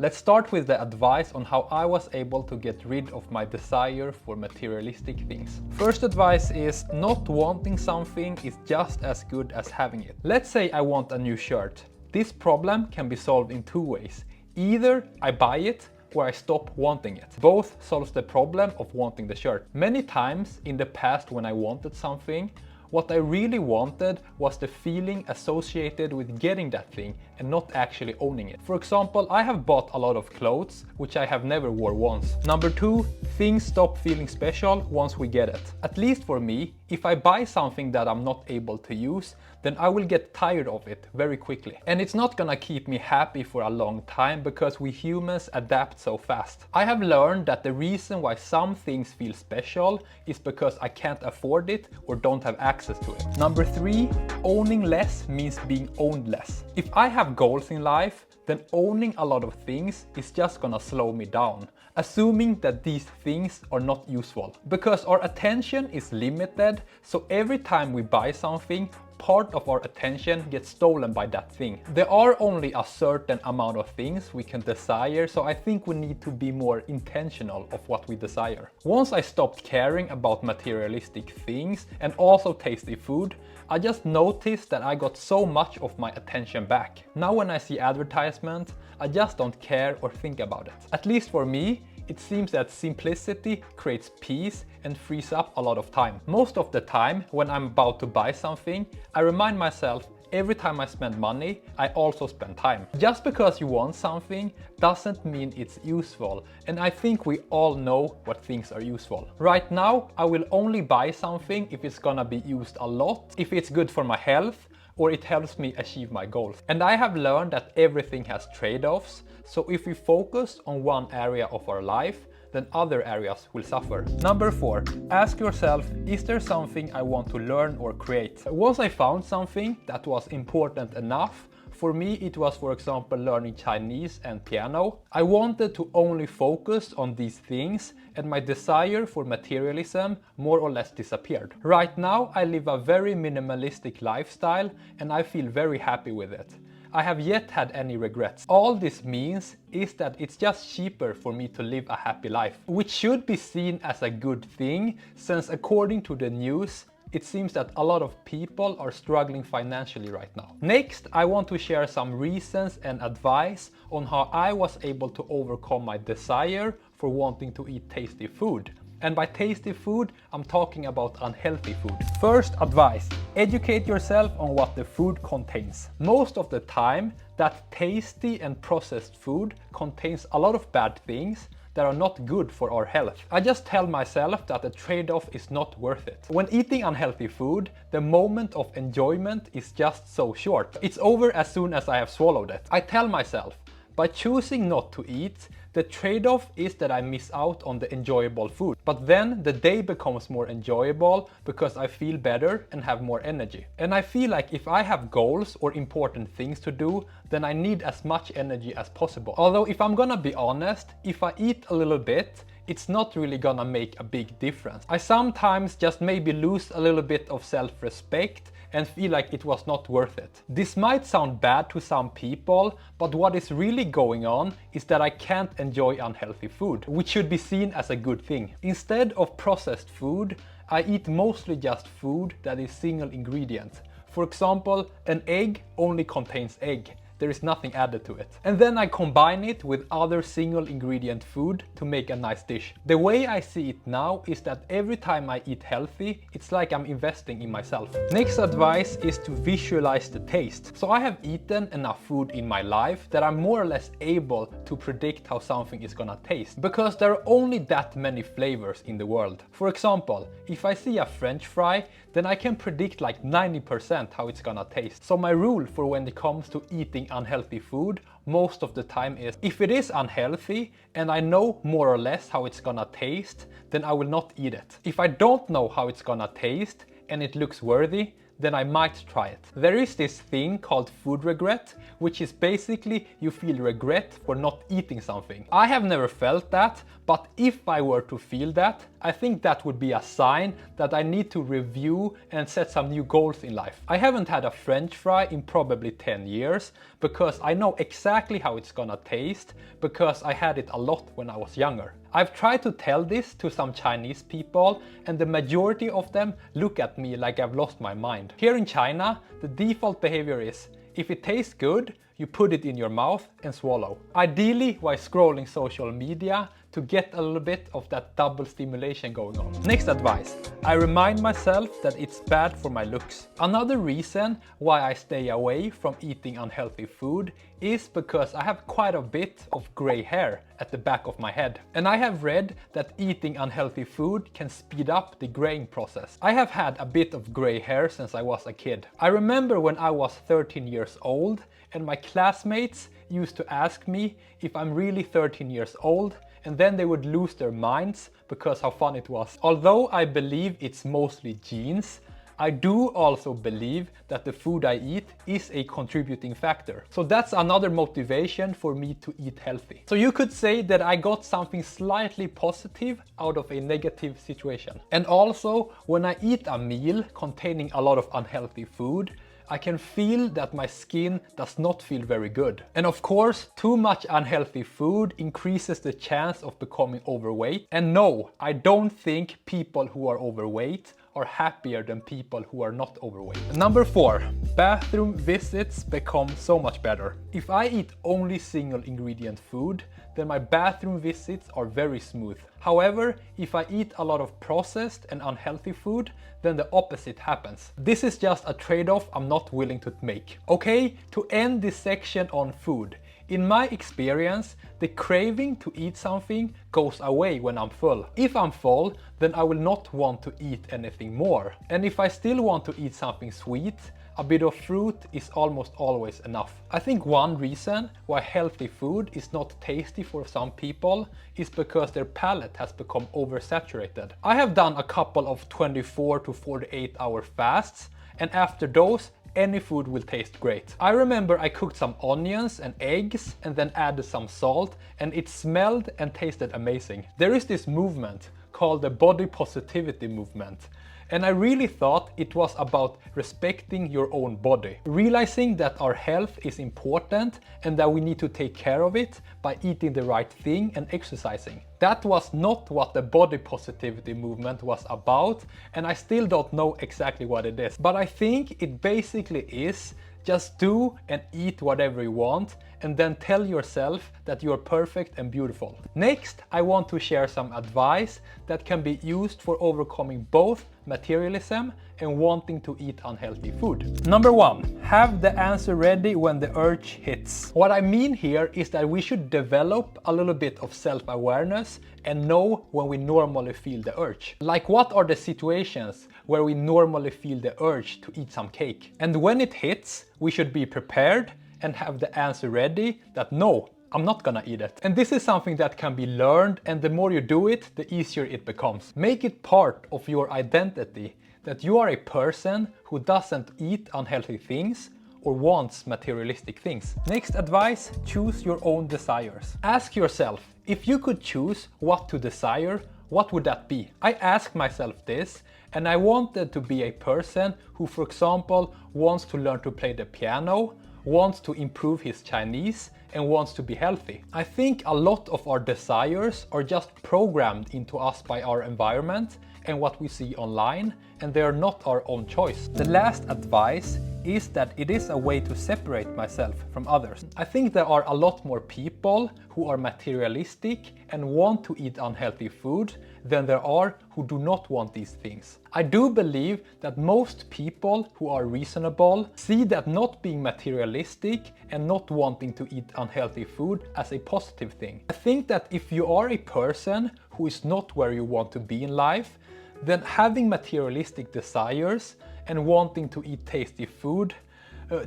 Let's start with the advice on how I was able to get rid of my desire for materialistic things. First advice is not wanting something is just as good as having it. Let's say I want a new shirt. This problem can be solved in two ways. Either I buy it or I stop wanting it. Both solves the problem of wanting the shirt. Many times in the past when I wanted something, what I really wanted was the feeling associated with getting that thing and not actually owning it. For example, I have bought a lot of clothes which I have never wore once. Number two, things stop feeling special once we get it. At least for me, if I buy something that I'm not able to use, then I will get tired of it very quickly. And it's not gonna keep me happy for a long time because we humans adapt so fast. I have learned that the reason why some things feel special is because I can't afford it or don't have access to it. Number three, owning less means being owned less. If I have goals in life, then owning a lot of things is just gonna slow me down, assuming that these things are not useful. Because our attention is limited, so every time we buy something, part of our attention gets stolen by that thing. There are only a certain amount of things we can desire, so I think we need to be more intentional of what we desire. Once I stopped caring about materialistic things and also tasty food, I just noticed that I got so much of my attention back. Now when I see advertisement, I just don't care or think about it. At least for me, it seems that simplicity creates peace and frees up a lot of time. Most of the time, when I'm about to buy something, I remind myself every time I spend money, I also spend time. Just because you want something doesn't mean it's useful, and I think we all know what things are useful. Right now, I will only buy something if it's gonna be used a lot, if it's good for my health, or it helps me achieve my goals. And I have learned that everything has trade-offs, so if we focus on one area of our life, then other areas will suffer. Number four, ask yourself, is there something I want to learn or create? Once I found something that was important enough, for me it was, for example, learning Chinese and piano. I wanted to only focus on these things, and my desire for materialism more or less disappeared. Right now I live a very minimalistic lifestyle and I feel very happy with it. I have yet had any regrets. All this means is that it's just cheaper for me to live a happy life, which should be seen as a good thing, since according to the news, it seems that a lot of people are struggling financially right now. Next, I want to share some reasons and advice on how I was able to overcome my desire for wanting to eat tasty food. And by tasty food, I'm talking about unhealthy food. First advice, educate yourself on what the food contains. Most of the time, that tasty and processed food contains a lot of bad things that are not good for our health. I just tell myself that the trade-off is not worth it. When eating unhealthy food, the moment of enjoyment is just so short. It's over as soon as I have swallowed it. I tell myself, by choosing not to eat, the trade-off is that I miss out on the enjoyable food. But then the day becomes more enjoyable because I feel better and have more energy. And I feel like if I have goals or important things to do, then I need as much energy as possible. Although if I'm gonna be honest, if I eat a little bit, it's not really gonna make a big difference. I sometimes just maybe lose a little bit of self-respect and feel like it was not worth it. This might sound bad to some people, but what is really going on is that I can't enjoy unhealthy food, which should be seen as a good thing. Instead of processed food, I eat mostly just food that is single ingredient. For example, an egg only contains egg. There is nothing added to it. And then I combine it with other single ingredient food to make a nice dish. The way I see it now is that every time I eat healthy, it's like I'm investing in myself. Next advice is to visualize the taste. So I have eaten enough food in my life that I'm more or less able to predict how something is gonna taste, because there are only that many flavors in the world. For example, if I see a French fry, then I can predict like 90% how it's gonna taste. So my rule for when it comes to eating unhealthy food most of the time is, if it is unhealthy and I know more or less how it's gonna taste, then I will not eat it. If I don't know how it's gonna taste and it looks worthy, then I might try it. There is this thing called food regret, which is basically you feel regret for not eating something. I have never felt that, but if I were to feel that, I think that would be a sign that I need to review and set some new goals in life. I haven't had a French fry in probably 10 years because I know exactly how it's gonna taste because I had it a lot when I was younger. I've tried to tell this to some Chinese people and the majority of them look at me like I've lost my mind. Here in China, the default behavior is if it tastes good, you put it in your mouth and swallow. Ideally while scrolling social media to get a little bit of that double stimulation going on. Next advice, I remind myself that it's bad for my looks. Another reason why I stay away from eating unhealthy food is because I have quite a bit of gray hair at the back of my head. And I have read that eating unhealthy food can speed up the graying process. I have had a bit of gray hair since I was a kid. I remember when I was 13 years old and my classmates used to ask me if I'm really 13 years old, and then they would lose their minds because how fun it was. Although I believe it's mostly genes, I do also believe that the food I eat is a contributing factor. So that's another motivation for me to eat healthy. So you could say that I got something slightly positive out of a negative situation. And also, when I eat a meal containing a lot of unhealthy food, I can feel that my skin does not feel very good. And of course, too much unhealthy food increases the chance of becoming overweight. And no, I don't think people who are overweight are happier than people who are not overweight. Number 4, bathroom visits become so much better. If I eat only single ingredient food, then my bathroom visits are very smooth. However, if I eat a lot of processed and unhealthy food, then the opposite happens. This is just a trade-off I'm not willing to make. Okay, to end this section on food. In my experience, the craving to eat something goes away when I'm full. If I'm full, then I will not want to eat anything more. And if I still want to eat something sweet, a bit of fruit is almost always enough. I think one reason why healthy food is not tasty for some people is because their palate has become oversaturated. I have done a couple of 24 to 48 hour fasts, and after those, any food will taste great. I remember I cooked some onions and eggs and then added some salt, and it smelled and tasted amazing. There is this movement called the body positivity movement. And I really thought it was about respecting your own body. Realizing that our health is important and that we need to take care of it by eating the right thing and exercising. That was not what the body positivity movement was about, and I still don't know exactly what it is. But I think it basically is just do and eat whatever you want and then tell yourself that you're perfect and beautiful. Next, I want to share some advice that can be used for overcoming both materialism and wanting to eat unhealthy food. Number 1, have the answer ready when the urge hits. What I mean here is that we should develop a little bit of self-awareness and know when we normally feel the urge. Like, what are the situations where we normally feel the urge to eat some cake? And when it hits, we should be prepared and have the answer ready that no, I'm not gonna eat it. And this is something that can be learned, and the more you do it, the easier it becomes. Make it part of your identity that you are a person who doesn't eat unhealthy things or wants materialistic things. Next advice, choose your own desires. Ask yourself, if you could choose what to desire, what would that be? I asked myself this, and I wanted to be a person who, for example, wants to learn to play the piano, wants to improve his Chinese, and wants to be healthy. I think a lot of our desires are just programmed into us by our environment and what we see online, and they are not our own choice. The last advice is that it is a way to separate myself from others. I think there are a lot more people who are materialistic and want to eat unhealthy food than there are who do not want these things. I do believe that most people who are reasonable see that not being materialistic and not wanting to eat unhealthy food as a positive thing. I think that if you are a person who is not where you want to be in life, then having materialistic desires and wanting to eat tasty food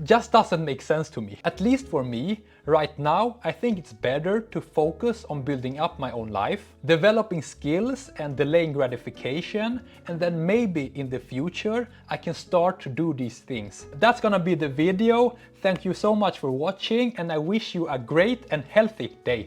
just doesn't make sense to me. At least for me, right now, I think it's better to focus on building up my own life, developing skills and delaying gratification, and then maybe in the future I can start to do these things. That's gonna be the video. Thank you so much for watching, and I wish you a great and healthy day.